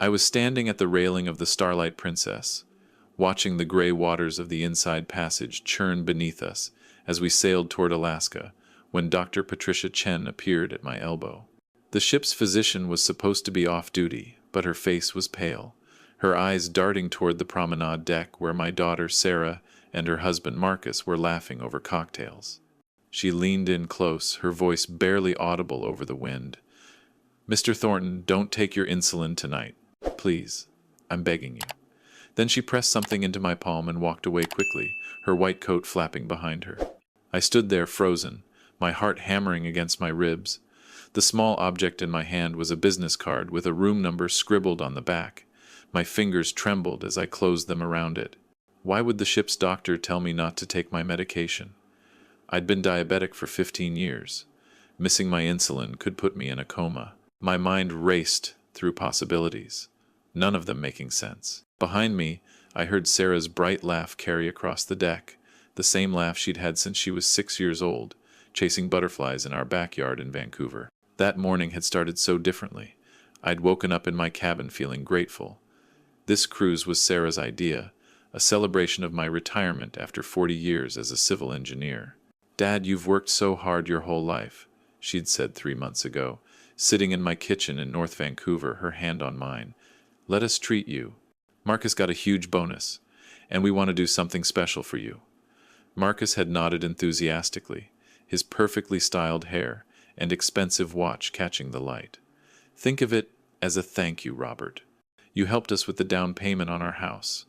I was standing at the railing of the Starlight Princess, watching the gray waters of the Inside Passage churn beneath us as we sailed toward Alaska, when Dr. Patricia Chen appeared at my elbow. The ship's physician was supposed to be off duty, but her face was pale, her eyes darting toward the promenade deck where my daughter Sarah and her husband Marcus were laughing over cocktails. She leaned in close, her voice barely audible over the wind. "Mr. Thornton, don't take your insulin tonight. Please, I'm begging you." Then she pressed something into my palm and walked away quickly, her white coat flapping behind her. I stood there frozen, my heart hammering against my ribs. The small object in my hand was a business card with a room number scribbled on the back. My fingers trembled as I closed them around it. Why would the ship's doctor tell me not to take my medication? I'd been diabetic for 15 years. Missing my insulin could put me in a coma. My mind raced through possibilities, none of them making sense. Behind me, I heard Sarah's bright laugh carry across the deck, the same laugh she'd had since she was 6 years old, chasing butterflies in our backyard in Vancouver. That morning had started so differently. I'd woken up in my cabin feeling grateful. This cruise was Sarah's idea, a celebration of my retirement after 40 years as a civil engineer. "Dad, you've worked so hard your whole life," she'd said 3 months ago, sitting in my kitchen in North Vancouver, her hand on mine. "Let us treat you. Marcus got a huge bonus, and we want to do something special for you." Marcus had nodded enthusiastically, his perfectly styled hair and expensive watch catching the light. "Think of it as a thank you, Robert. You helped us with the down payment on our house.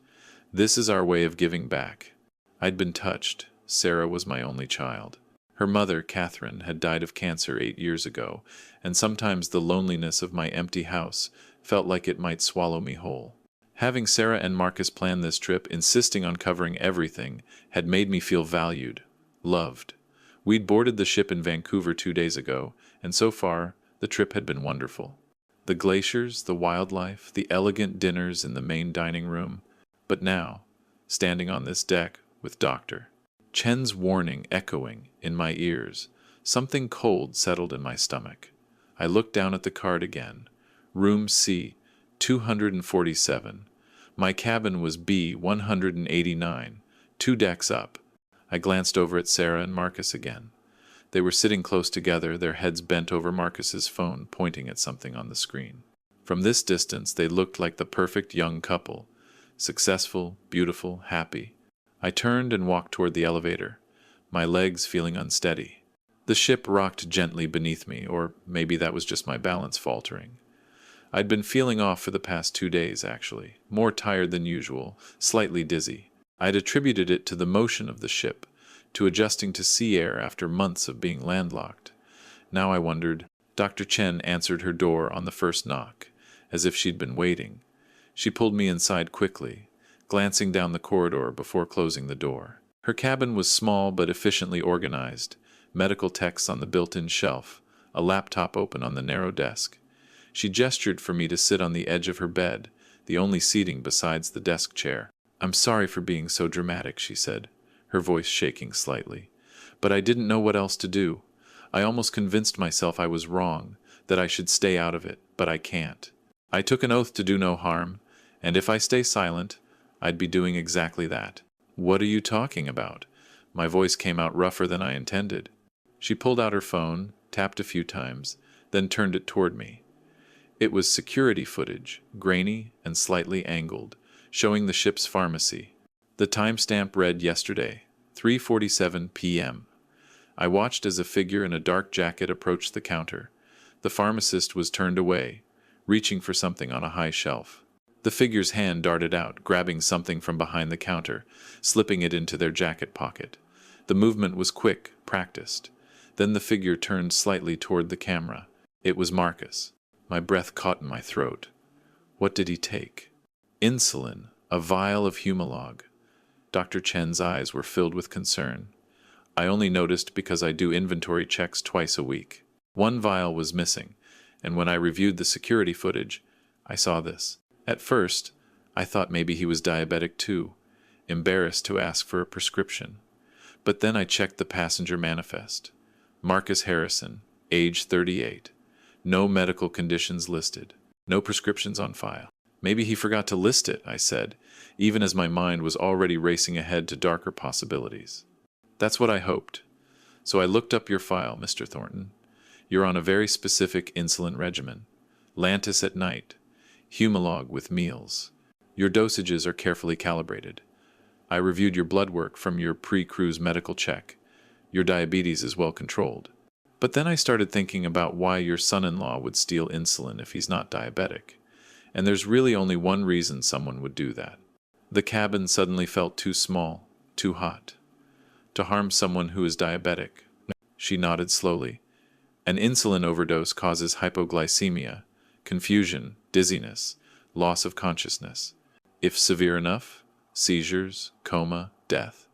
This is our way of giving back." I'd been touched. Sarah was my only child. Her mother, Catherine, had died of cancer 8 years ago, and sometimes the loneliness of my empty house felt like it might swallow me whole. Having Sarah and Marcus plan this trip, insisting on covering everything, had made me feel valued, loved. We'd boarded the ship in Vancouver 2 days ago, and so far, the trip had been wonderful. The glaciers, the wildlife, the elegant dinners in the main dining room. But now, standing on this deck with Dr. Chen's warning echoing in my ears, something cold settled in my stomach. I looked down at the card again. Room C, 247. My cabin was B, 189, 2 decks up. I glanced over at Sarah and Marcus again. They were sitting close together, their heads bent over Marcus's phone, pointing at something on the screen. From this distance, they looked like the perfect young couple, successful, beautiful, happy. I turned and walked toward the elevator, my legs feeling unsteady. The ship rocked gently beneath me, or maybe that was just my balance faltering. I'd been feeling off for the past 2 days, actually, more tired than usual, slightly dizzy. I'd attributed it to the motion of the ship, to adjusting to sea air after months of being landlocked. Now I wondered. Dr. Chen answered her door on the first knock, as if she'd been waiting. She pulled me inside quickly, glancing down the corridor before closing the door. Her cabin was small but efficiently organized, medical texts on the built-in shelf, a laptop open on the narrow desk. She gestured for me to sit on the edge of her bed, the only seating besides the desk chair. "I'm sorry for being so dramatic," she said, her voice shaking slightly. "But I didn't know what else to do. I almost convinced myself I was wrong, that I should stay out of it, but I can't. I took an oath to do no harm, and if I stay silent, I'd be doing exactly that." "What are you talking about?" My voice came out rougher than I intended. She pulled out her phone, tapped a few times, then turned it toward me. It was security footage, grainy and slightly angled, showing the ship's pharmacy. The timestamp read yesterday, 3:47 p.m. I watched as a figure in a dark jacket approached the counter. The pharmacist was turned away, reaching for something on a high shelf. The figure's hand darted out, grabbing something from behind the counter, slipping it into their jacket pocket. The movement was quick, practiced. Then the figure turned slightly toward the camera. It was Marcus. My breath caught in my throat. What did he take? Insulin, a vial of Humalog. Dr. Chen's eyes were filled with concern. I only noticed because I do inventory checks twice a week. One vial was missing, and when I reviewed the security footage, I saw this. At first, I thought maybe he was diabetic too, embarrassed to ask for a prescription. But then I checked the passenger manifest. Marcus Harrison, age 38. No medical conditions listed. No prescriptions on file. Maybe he forgot to list it, I said, even as my mind was already racing ahead to darker possibilities. That's what I hoped. So I looked up your file, Mr. Thornton. You're on a very specific insulin regimen. Lantus at night. Humalog with meals. Your dosages are carefully calibrated. I reviewed your blood work from your pre-cruise medical check. Your diabetes is well controlled. But then I started thinking about why your son-in-law would steal insulin if he's not diabetic. And there's really only one reason someone would do that. The cabin suddenly felt too small, too hot. To harm someone who is diabetic. She nodded slowly. An insulin overdose causes hypoglycemia, confusion, dizziness, loss of consciousness. If severe enough, seizures, coma, death.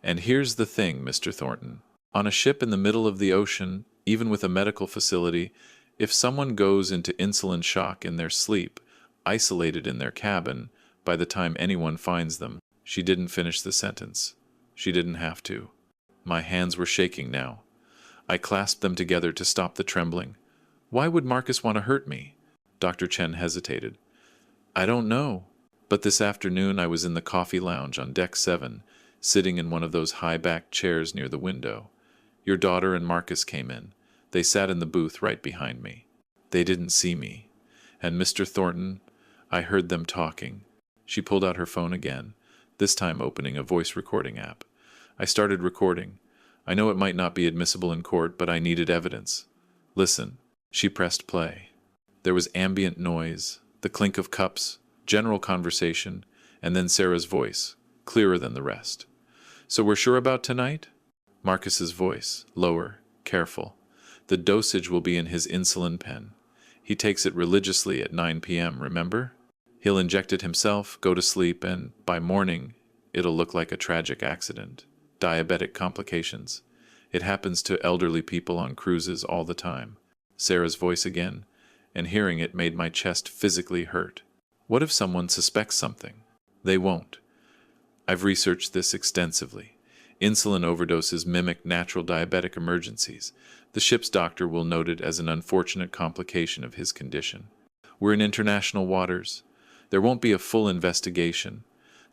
And here's the thing, Mr. Thornton. On a ship in the middle of the ocean, even with a medical facility, if someone goes into insulin shock in their sleep, isolated in their cabin, by the time anyone finds them, she didn't finish the sentence. She didn't have to. My hands were shaking now. I clasped them together to stop the trembling. Why would Marcus want to hurt me? Dr. Chen hesitated. I don't know. But this afternoon I was in the coffee lounge on deck 7, sitting in one of those high-backed chairs near the window. Your daughter and Marcus came in. They sat in the booth right behind me. They didn't see me. And Mr. Thornton, I heard them talking. She pulled out her phone again, this time opening a voice recording app. I started recording. I know it might not be admissible in court, but I needed evidence. Listen. She pressed play. There was ambient noise, the clink of cups, general conversation, and then Sarah's voice, clearer than the rest. So we're sure about tonight? Marcus's voice, lower, careful. The dosage will be in his insulin pen. He takes it religiously at 9 p.m., remember? He'll inject it himself, go to sleep, and by morning, it'll look like a tragic accident. Diabetic complications. It happens to elderly people on cruises all the time. Sarah's voice again, and hearing it made my chest physically hurt. What if someone suspects something? They won't. I've researched this extensively. Insulin overdoses mimic natural diabetic emergencies. The ship's doctor will note it as an unfortunate complication of his condition. We're in international waters. There won't be a full investigation.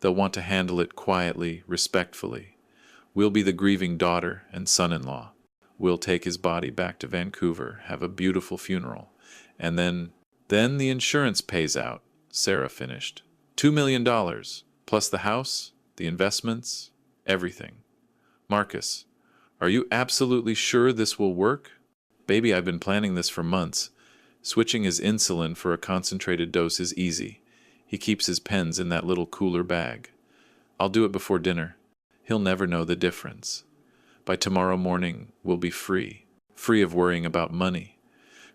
They'll want to handle it quietly, respectfully. We'll be the grieving daughter and son-in-law. We'll take his body back to Vancouver, have a beautiful funeral, and then the insurance pays out, Sarah finished. $2 million, plus the house, the investments, everything. Marcus, are you absolutely sure this will work? Baby, I've been planning this for months. Switching his insulin for a concentrated dose is easy. He keeps his pens in that little cooler bag. I'll do it before dinner. He'll never know the difference. By tomorrow morning, we'll be free. Free of worrying about money.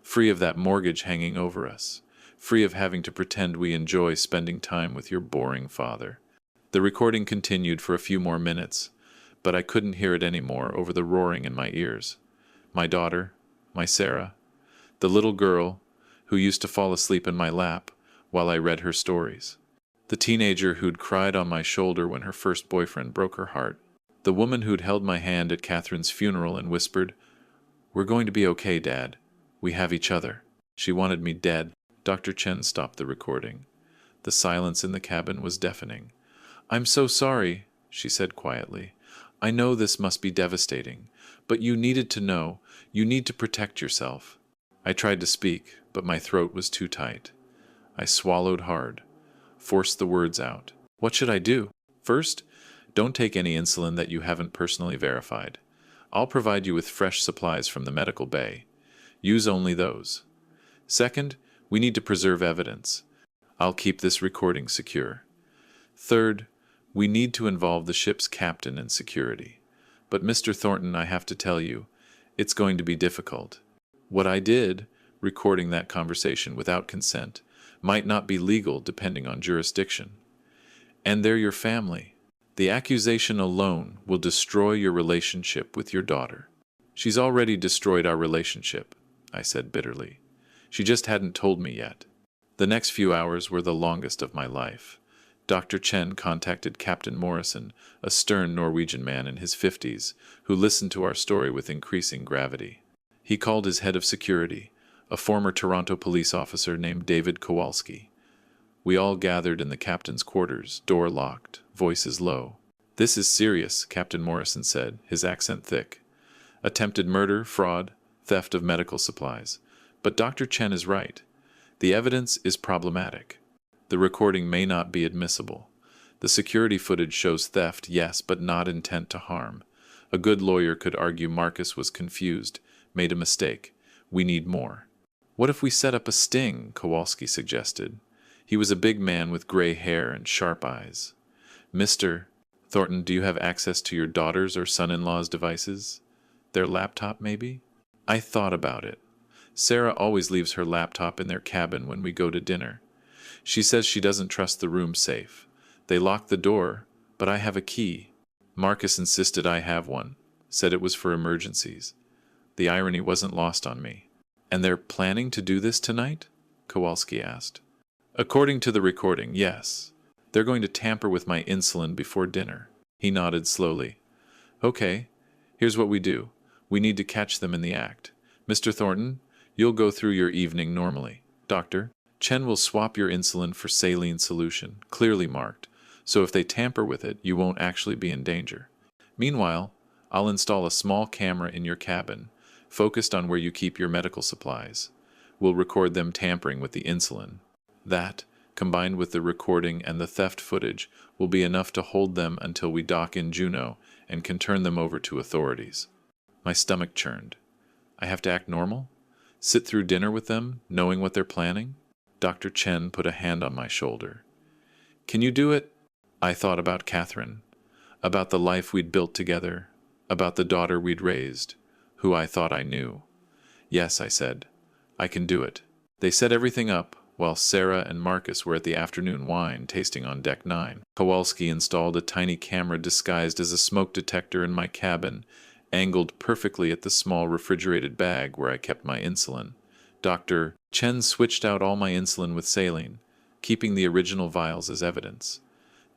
Free of that mortgage hanging over us. Free of having to pretend we enjoy spending time with your boring father. The recording continued for a few more minutes, but I couldn't hear it anymore over the roaring in my ears. My daughter, my Sarah, the little girl who used to fall asleep in my lap while I read her stories. The teenager who'd cried on my shoulder when her first boyfriend broke her heart. The woman who'd held my hand at Catherine's funeral and whispered, "We're going to be okay, Dad. We have each other." She wanted me dead. Dr. Chen stopped the recording. The silence in the cabin was deafening. "I'm so sorry," she said quietly. "I know this must be devastating, but you needed to know. You need to protect yourself." I tried to speak, but my throat was too tight. I swallowed hard, forced the words out. What should I do? First, don't take any insulin that you haven't personally verified. I'll provide you with fresh supplies from the medical bay. Use only those. Second, we need to preserve evidence. I'll keep this recording secure. Third, we need to involve the ship's captain in security. But Mr. Thornton, I have to tell you, it's going to be difficult. What I did, recording that conversation without consent, might not be legal depending on jurisdiction. And they're your family. The accusation alone will destroy your relationship with your daughter. She's already destroyed our relationship, I said bitterly. She just hadn't told me yet. The next few hours were the longest of my life. Dr. Chen contacted Captain Morrison, a stern Norwegian man in his 50s, who listened to our story with increasing gravity. He called his head of security, a former Toronto police officer named David Kowalski. We all gathered in the captain's quarters, door locked, voices low. "This is serious," Captain Morrison said, his accent thick. "Attempted murder, fraud, theft of medical supplies. But Dr. Chen is right. The evidence is problematic. The recording may not be admissible. The security footage shows theft, yes, but not intent to harm. A good lawyer could argue Marcus was confused, made a mistake. We need more." "What if we set up a sting?" Kowalski suggested. He was a big man with gray hair and sharp eyes. "Mr. Thornton, do you have access to your daughter's or son-in-law's devices? Their laptop, maybe?" I thought about it. Sarah always leaves her laptop in their cabin when we go to dinner. She says she doesn't trust the room safe. They lock the door, but I have a key. Marcus insisted I have one, said it was for emergencies. The irony wasn't lost on me. "And they're planning to do this tonight?" Kowalski asked. "According to the recording, yes. They're going to tamper with my insulin before dinner." He nodded slowly. "Okay, here's what we do. We need to catch them in the act. Mr. Thornton, you'll go through your evening normally. Doctor, Chen will swap your insulin for saline solution, clearly marked, so if they tamper with it, you won't actually be in danger. Meanwhile, I'll install a small camera in your cabin, focused on where you keep your medical supplies. We'll record them tampering with the insulin. That, combined with the recording and the theft footage, will be enough to hold them until we dock in Juneau and can turn them over to authorities." My stomach churned. I have to act normal? Sit through dinner with them, knowing what they're planning? Dr. Chen put a hand on my shoulder. "Can you do it?" I thought about Catherine, about the life we'd built together, about the daughter we'd raised, who I thought I knew. "Yes," I said. "I can do it." They set everything up, while Sarah and Marcus were at the afternoon wine tasting on Deck 9. Kowalski installed a tiny camera disguised as a smoke detector in my cabin, angled perfectly at the small refrigerated bag where I kept my insulin. Dr. Chen switched out all my insulin with saline, keeping the original vials as evidence.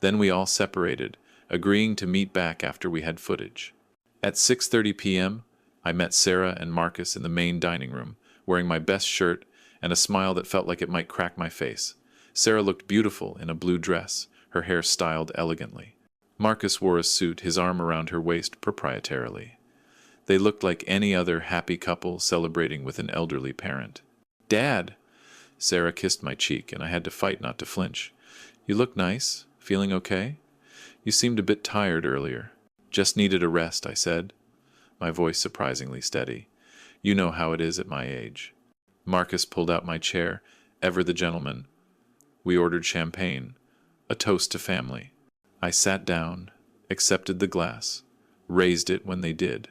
Then we all separated, agreeing to meet back after we had footage. At 6:30 p.m., I met Sarah and Marcus in the main dining room, wearing my best shirt and a smile that felt like it might crack my face. Sarah looked beautiful in a blue dress, her hair styled elegantly. Marcus wore a suit, his arm around her waist proprietarily. They looked like any other happy couple celebrating with an elderly parent. "Dad!" Sarah kissed my cheek, and I had to fight not to flinch. "You look nice. Feeling okay? You seemed a bit tired earlier." "Just needed a rest," I said, my voice surprisingly steady. "You know how it is at my age." Marcus pulled out my chair, ever the gentleman. We ordered champagne, a toast to family. I sat down, accepted the glass, raised it when they did.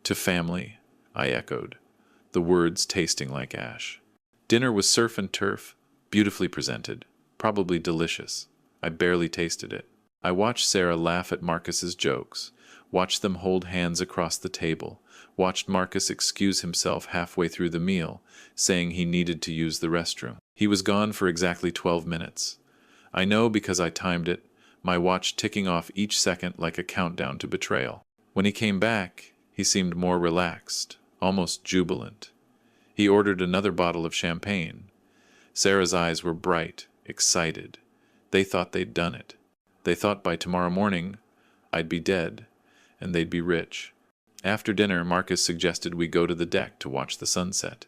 "To family," I echoed, the words tasting like ash. Dinner was surf and turf, beautifully presented, probably delicious. I barely tasted it. I watched Sarah laugh at Marcus's jokes, watched them hold hands across the table, watched Marcus excuse himself halfway through the meal, saying he needed to use the restroom. He was gone for exactly 12 minutes. I know because I timed it, my watch ticking off each second like a countdown to betrayal. When he came back, he seemed more relaxed, almost jubilant. He ordered another bottle of champagne. Sarah's eyes were bright, excited. They thought they'd done it. They thought by tomorrow morning I'd be dead, and they'd be rich. After dinner, Marcus suggested we go to the deck to watch the sunset.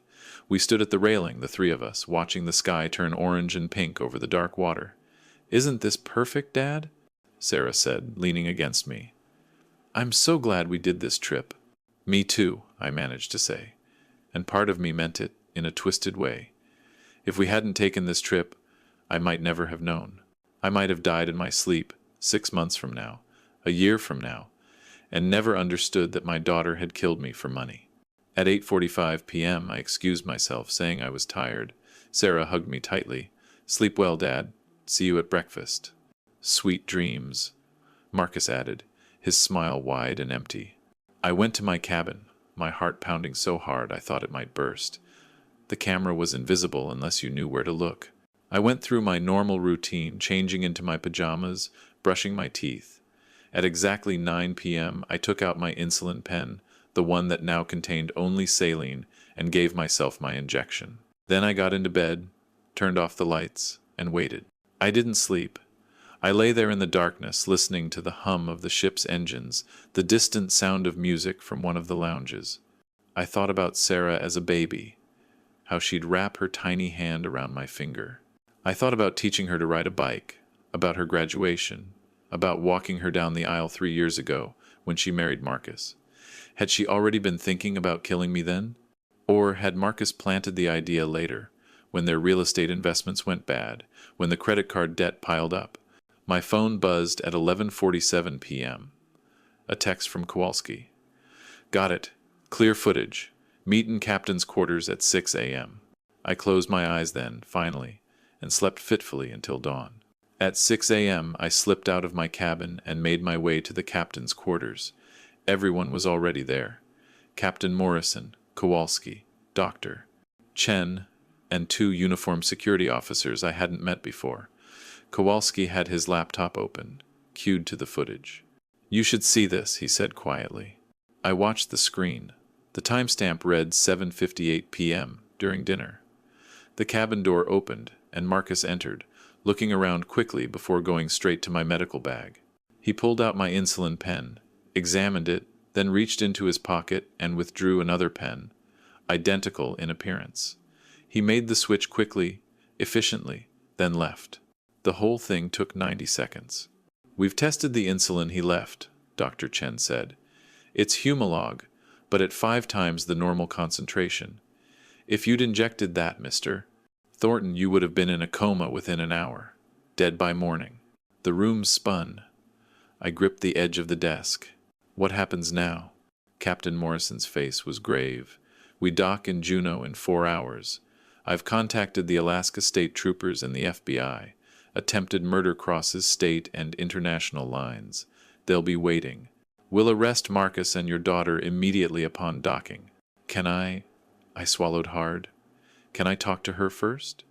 We stood at the railing, the three of us, watching the sky turn orange and pink over the dark water. "Isn't this perfect, Dad?" Sarah said, leaning against me. "I'm so glad we did this trip." "Me too," I managed to say, and part of me meant it in a twisted way. If we hadn't taken this trip, I might never have known. I might have died in my sleep 6 months from now, a year from now, and never understood that my daughter had killed me for money. At 8:45 p.m., I excused myself, saying I was tired. Sarah hugged me tightly. "Sleep well, Dad. See you at breakfast." "Sweet dreams," Marcus added, his smile wide and empty. I went to my cabin, my heart pounding so hard I thought it might burst. The camera was invisible unless you knew where to look. I went through my normal routine, changing into my pajamas, brushing my teeth. At exactly 9 p.m., I took out my insulin pen, the one that now contained only saline, and gave myself my injection. Then I got into bed, turned off the lights, and waited. I didn't sleep. I lay there in the darkness, listening to the hum of the ship's engines, the distant sound of music from one of the lounges. I thought about Sarah as a baby, how she'd wrap her tiny hand around my finger. I thought about teaching her to ride a bike, about her graduation, about walking her down the aisle 3 years ago when she married Marcus. Had she already been thinking about killing me then? Or had Marcus planted the idea later, when their real estate investments went bad, when the credit card debt piled up? My phone buzzed at 11:47 p.m. A text from Kowalski. Got it. Clear footage. Meet in captain's quarters at 6 a.m. I closed my eyes then, finally, and slept fitfully until dawn. At 6 a.m. I slipped out of my cabin and made my way to the captain's quarters. Everyone was already there. Captain Morrison, Kowalski, Dr. Chen, and 2 uniformed security officers I hadn't met before. Kowalski had his laptop open, cued to the footage. You should see this, he said quietly. I watched the screen. The timestamp read 7:58 p.m. during dinner. The cabin door opened, and Marcus entered, looking around quickly before going straight to my medical bag. He pulled out my insulin pen, examined it, then reached into his pocket and withdrew another pen, identical in appearance. He made the switch quickly, efficiently, then left. The whole thing took 90 seconds. We've tested the insulin he left, Dr. Chen said. It's Humalog, but at 5 times the normal concentration. If you'd injected that, Mr. Thornton, you would have been in a coma within an hour, dead by morning. The room spun. I gripped the edge of the desk. What happens now? Captain Morrison's face was grave. We dock in Juneau in 4 hours. I've contacted the Alaska State Troopers and the FBI. Attempted murder crosses state and international lines. They'll be waiting. We'll arrest Marcus and your daughter immediately upon docking. Can I swallowed hard. Can I talk to her first?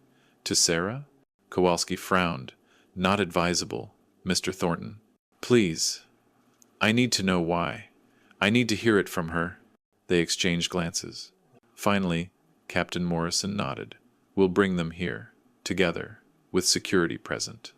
To Sarah? Kowalski frowned. Not advisable, Mr. Thornton. Please. I need to know why. I need to hear it from her. They exchanged glances. Finally, Captain Morrison nodded. We'll bring them here, together, with security present.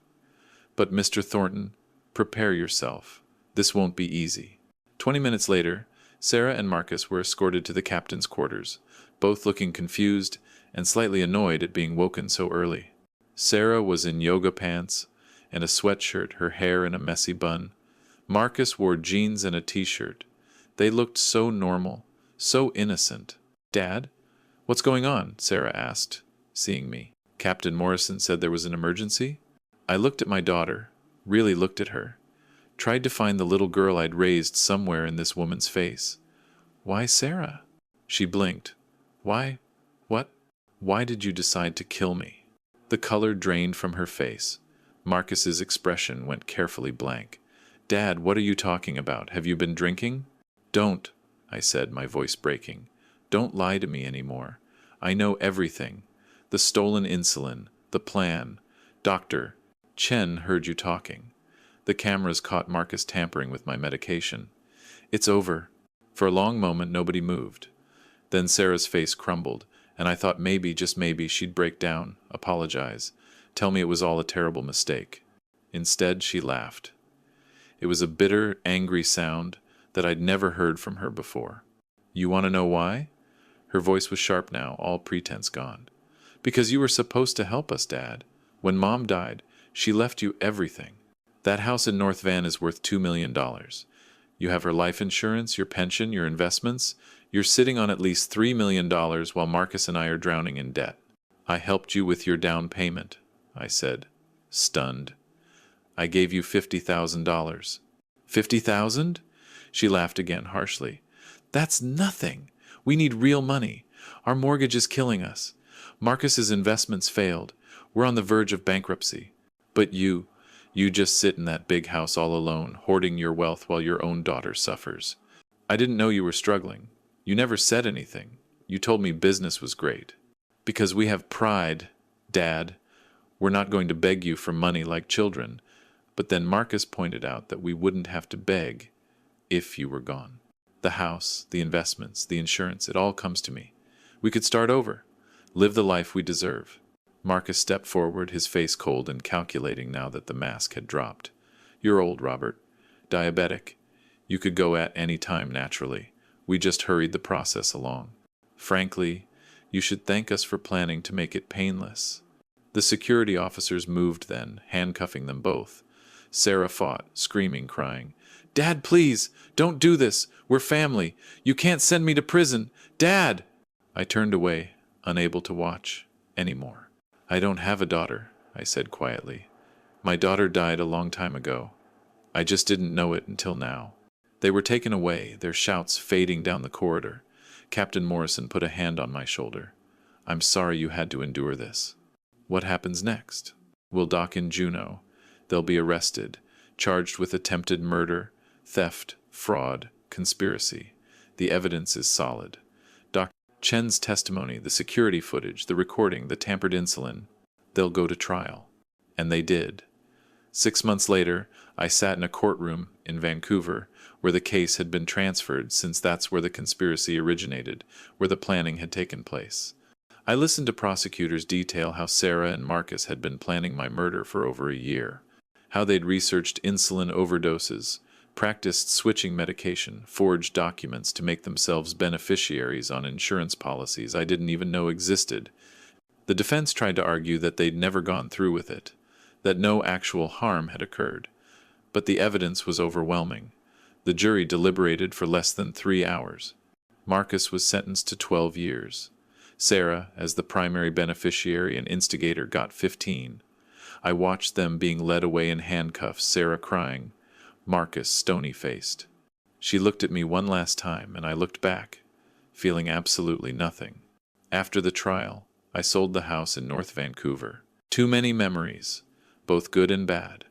But Mr. Thornton, prepare yourself. This won't be easy. 20 minutes later, Sarah and Marcus were escorted to the captain's quarters, both looking confused and slightly annoyed at being woken so early. Sarah was in yoga pants and a sweatshirt, her hair in a messy bun. Marcus wore jeans and a t-shirt. They looked so normal, so innocent. Dad? What's going on? Sarah asked, seeing me. Captain Morrison said there was an emergency. I looked at my daughter, really looked at her. Tried to find the little girl I'd raised somewhere in this woman's face. Why Sarah? She blinked. Why? What? Why did you decide to kill me? The color drained from her face. Marcus's expression went carefully blank. Dad, what are you talking about? Have you been drinking? Don't, I said, my voice breaking. Don't lie to me anymore. I know everything. The stolen insulin, the plan. Dr. Chen heard you talking. The cameras caught Marcus tampering with my medication. It's over. For a long moment, nobody moved. Then Sarah's face crumbled, and I thought maybe, just maybe, she'd break down, apologize, tell me it was all a terrible mistake. Instead, she laughed. It was a bitter, angry sound that I'd never heard from her before. You want to know why? Her voice was sharp now, all pretense gone. Because you were supposed to help us, Dad. When Mom died, she left you everything. That house in North Van is worth $2 million. You have her life insurance, your pension, your investments. You're sitting on at least $3 million while Marcus and I are drowning in debt. I helped you with your down payment, I said, stunned. I gave you $50,000. $50,000? She laughed again harshly. That's nothing. We need real money. Our mortgage is killing us. Marcus's investments failed. We're on the verge of bankruptcy. But you just sit in that big house all alone, hoarding your wealth while your own daughter suffers. I didn't know you were struggling. You never said anything. You told me business was great. Because we have pride, Dad. We're not going to beg you for money like children. But then Marcus pointed out that we wouldn't have to beg if you were gone. The house, the investments, the insurance, it all comes to me. We could start over, live the life we deserve. Marcus stepped forward, his face cold and calculating now that the mask had dropped. You're old, Robert. Diabetic. You could go at any time naturally. We just hurried the process along. Frankly, you should thank us for planning to make it painless. The security officers moved then, handcuffing them both. Sarah fought, screaming, crying, Dad, please, don't do this. We're family. You can't send me to prison. Dad! I turned away, unable to watch anymore. I don't have a daughter, I said quietly. My daughter died a long time ago. I just didn't know it until now. They were taken away, their shouts fading down the corridor. Captain Morrison put a hand on my shoulder. I'm sorry you had to endure this. What happens next? We'll dock in Juneau. They'll be arrested, charged with attempted murder, theft, fraud, conspiracy. The evidence is solid. Dr. Chen's testimony, the security footage, the recording, the tampered insulin. They'll go to trial. And they did. 6 months later, I sat in a courtroom in Vancouver where the case had been transferred, since that's where the conspiracy originated, where the planning had taken place. I listened to prosecutors detail how Sarah and Marcus had been planning my murder for over a year, how they'd researched insulin overdoses, practiced switching medication, forged documents to make themselves beneficiaries on insurance policies I didn't even know existed. The defense tried to argue that they'd never gone through with it, that no actual harm had occurred. But the evidence was overwhelming. The jury deliberated for less than 3 hours. Marcus was sentenced to 12 years. Sarah, as the primary beneficiary and instigator, got 15. I watched them being led away in handcuffs, Sarah crying, Marcus stony-faced. She looked at me one last time, and I looked back, feeling absolutely nothing. After the trial, I sold the house in North Vancouver. Too many memories, both good and bad.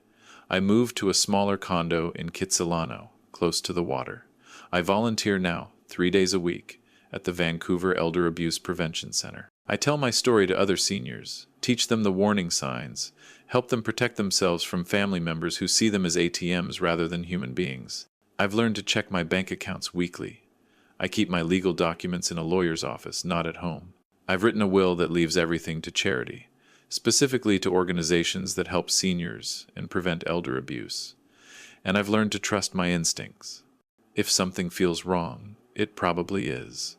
I moved to a smaller condo in Kitsilano, close to the water. I volunteer now, 3 days a week, at the Vancouver Elder Abuse Prevention Center. I tell my story to other seniors, teach them the warning signs, help them protect themselves from family members who see them as ATMs rather than human beings. I've learned to check my bank accounts weekly. I keep my legal documents in a lawyer's office, not at home. I've written a will that leaves everything to charity, specifically to organizations that help seniors and prevent elder abuse. And I've learned to trust my instincts. If something feels wrong, it probably is.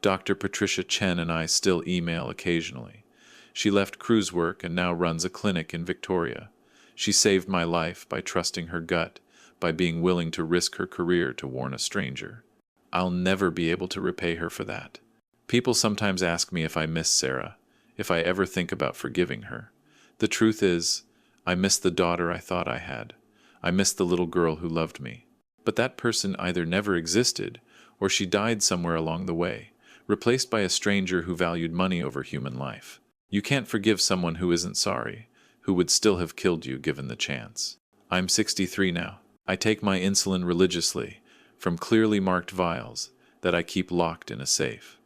Dr. Patricia Chen and I still email occasionally. She left cruise work and now runs a clinic in Victoria. She saved my life by trusting her gut, by being willing to risk her career to warn a stranger. I'll never be able to repay her for that. People sometimes ask me if I miss Sarah, if I ever think about forgiving her. The truth is, I miss the daughter I thought I had. I miss the little girl who loved me. But that person either never existed, or she died somewhere along the way, replaced by a stranger who valued money over human life. You can't forgive someone who isn't sorry, who would still have killed you given the chance. I'm 63 now. I take my insulin religiously, from clearly marked vials that I keep locked in a safe.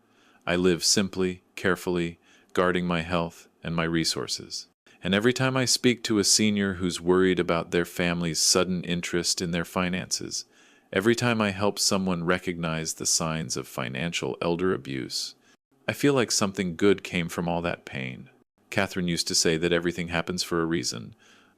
I live simply, carefully, guarding my health and my resources. And every time I speak to a senior who's worried about their family's sudden interest in their finances, every time I help someone recognize the signs of financial elder abuse, I feel like something good came from all that pain. Catherine used to say that everything happens for a reason.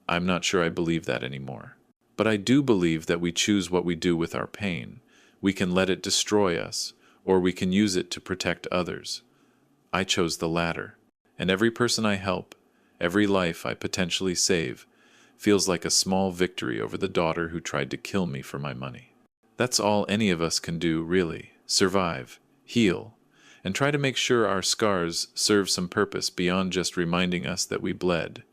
I'm not sure I believe that anymore. But I do believe that we choose what we do with our pain. We can let it destroy us, or we can use it to protect others. I chose the latter. And every person I help, every life I potentially save, feels like a small victory over the daughter who tried to kill me for my money. That's all any of us can do, really. Survive, heal, and try to make sure our scars serve some purpose beyond just reminding us that we bled.